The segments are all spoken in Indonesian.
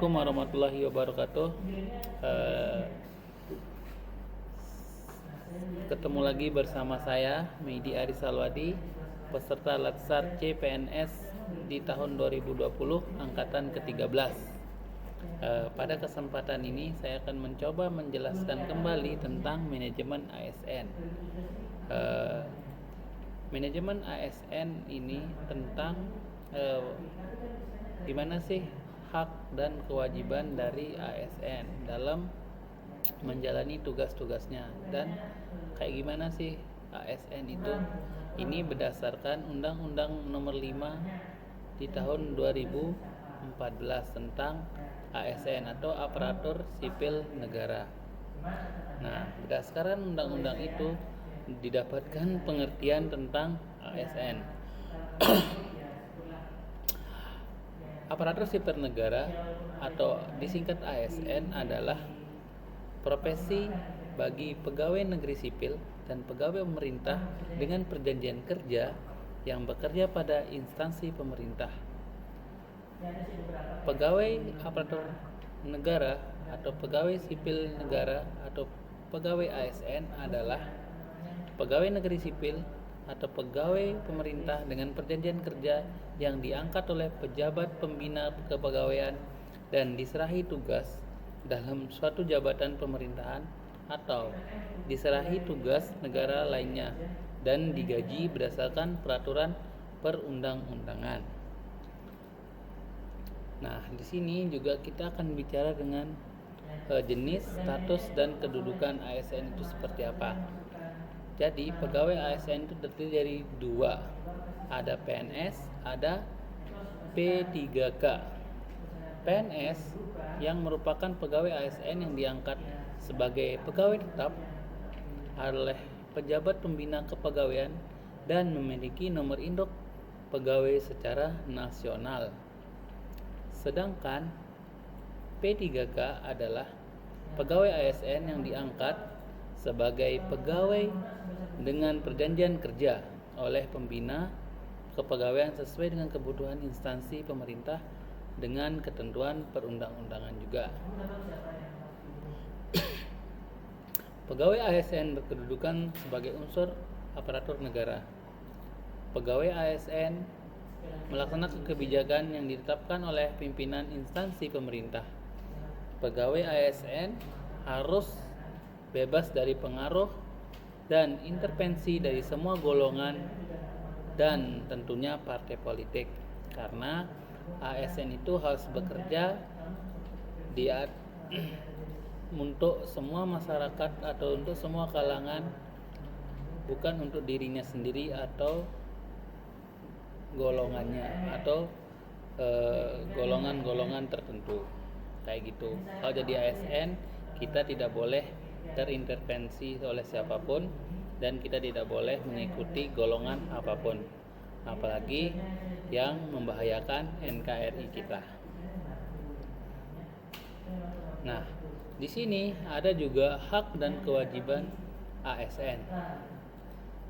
Assalamualaikum warahmatullahi wabarakatuh. Ketemu lagi bersama saya Meidi Arisalwadi, peserta Latsar CPNS di tahun 2020 angkatan ke-13. Pada kesempatan ini saya akan mencoba menjelaskan kembali tentang manajemen ASN. Manajemen ASN ini tentang gimana sih hak dan kewajiban dari ASN dalam menjalani tugas-tugasnya, dan kayak gimana sih ASN itu. Ini berdasarkan Undang-Undang Nomor 5 di tahun 2014 tentang ASN atau Aparatur Sipil Negara. Nah, berdasarkan undang-undang itu didapatkan pengertian tentang ASN. Aparatur sipil negara atau disingkat ASN adalah profesi bagi pegawai negeri sipil dan pegawai pemerintah dengan perjanjian kerja yang bekerja pada instansi pemerintah. Pegawai aparatur negara atau pegawai sipil negara atau pegawai ASN adalah pegawai negeri sipil atau pegawai pemerintah dengan perjanjian kerja yang diangkat oleh pejabat pembina kepegawaian dan diserahi tugas dalam suatu jabatan pemerintahan atau diserahi tugas negara lainnya dan digaji berdasarkan peraturan perundang-undangan. Nah, di sini juga kita akan bicara dengan jenis, status, dan kedudukan ASN itu seperti apa. Jadi pegawai ASN itu terdiri dari dua, ada PNS, ada P3K. PNS yang merupakan pegawai ASN yang diangkat sebagai pegawai tetap oleh pejabat pembina kepegawaian dan memiliki nomor induk pegawai secara nasional. Sedangkan P3K adalah pegawai ASN yang diangkat sebagai pegawai dengan perjanjian kerja oleh pembina kepegawaian sesuai dengan kebutuhan instansi pemerintah dengan ketentuan perundang-undangan juga. Pegawai ASN berkedudukan sebagai unsur aparatur negara. Pegawai ASN melaksanakan kebijakan yang ditetapkan oleh pimpinan instansi pemerintah. Pegawai ASN harus bebas dari pengaruh dan intervensi dari semua golongan dan tentunya partai politik, karena ASN itu harus bekerja untuk semua masyarakat atau untuk semua kalangan, bukan untuk dirinya sendiri atau golongannya atau golongan-golongan tertentu kayak gitu. Kalau jadi ASN kita tidak boleh terintervensi oleh siapapun dan kita tidak boleh mengikuti golongan apapun, apalagi yang membahayakan NKRI kita. Nah, di sini ada juga hak dan kewajiban ASN.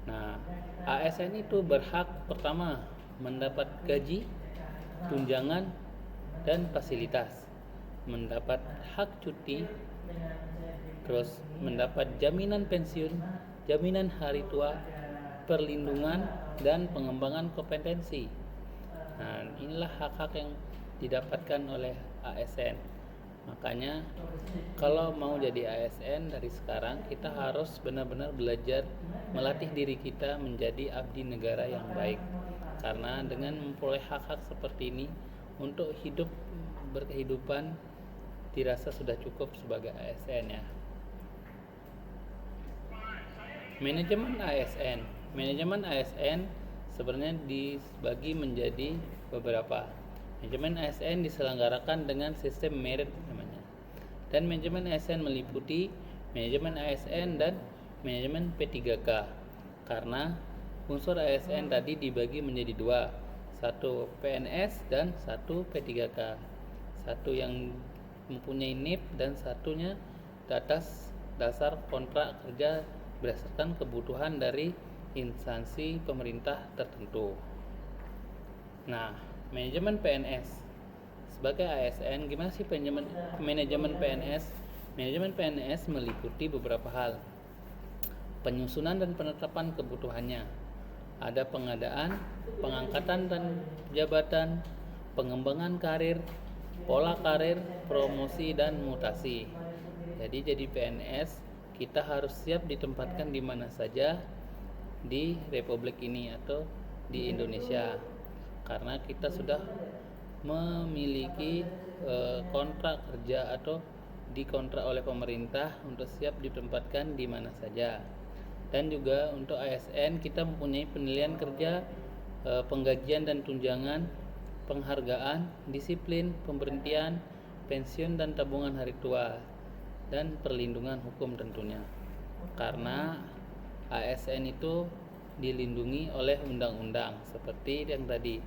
Nah, ASN itu berhak pertama mendapat gaji, tunjangan, dan fasilitas, mendapat hak cuti, terus mendapat jaminan pensiun, jaminan hari tua, perlindungan, dan pengembangan kompetensi. Nah, inilah hak-hak yang didapatkan oleh ASN. Makanya kalau mau jadi ASN dari sekarang kita harus benar-benar belajar melatih diri kita menjadi abdi negara yang baik. Karena dengan memperoleh hak-hak seperti ini untuk hidup berkehidupan dirasa sudah cukup sebagai ASN ya. Manajemen ASN sebenarnya dibagi menjadi beberapa. Manajemen ASN diselenggarakan dengan sistem merit namanya. Dan manajemen ASN meliputi manajemen ASN dan manajemen P3K. Karena unsur ASN tadi dibagi menjadi dua, satu PNS dan satu P3K. Satu yang mempunyai NIP dan satunya atas dasar kontrak kerja berdasarkan kebutuhan dari instansi pemerintah tertentu. Nah, manajemen PNS sebagai ASN, gimana sih manajemen PNS? Manajemen PNS meliputi beberapa hal. Penyusunan dan penetapan kebutuhannya. Ada pengadaan, pengangkatan dan jabatan, pengembangan karir, pola karir, promosi dan mutasi. Jadi PNS kita harus siap ditempatkan di mana saja di Republik ini atau di Indonesia, karena kita sudah memiliki kontrak kerja atau dikontrak oleh pemerintah untuk siap ditempatkan di mana saja. Dan juga untuk ASN kita mempunyai penilaian kerja, penggajian dan tunjangan, penghargaan, disiplin, pemberhentian, pensiun dan tabungan hari tua, dan perlindungan hukum tentunya. Karena ASN itu dilindungi oleh undang-undang seperti yang tadi.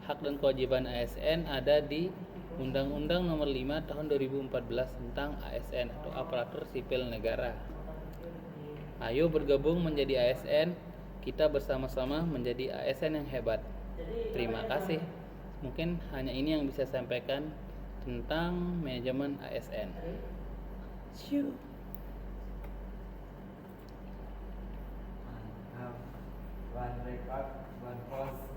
Hak dan kewajiban ASN ada di Undang-Undang Nomor 5 Tahun 2014 tentang ASN atau Aparatur Sipil Negara. Ayo bergabung menjadi ASN, kita bersama-sama menjadi ASN yang hebat. Terima kasih. Mungkin hanya ini yang bisa saya sampaikan tentang manajemen ASN. One record, one pause.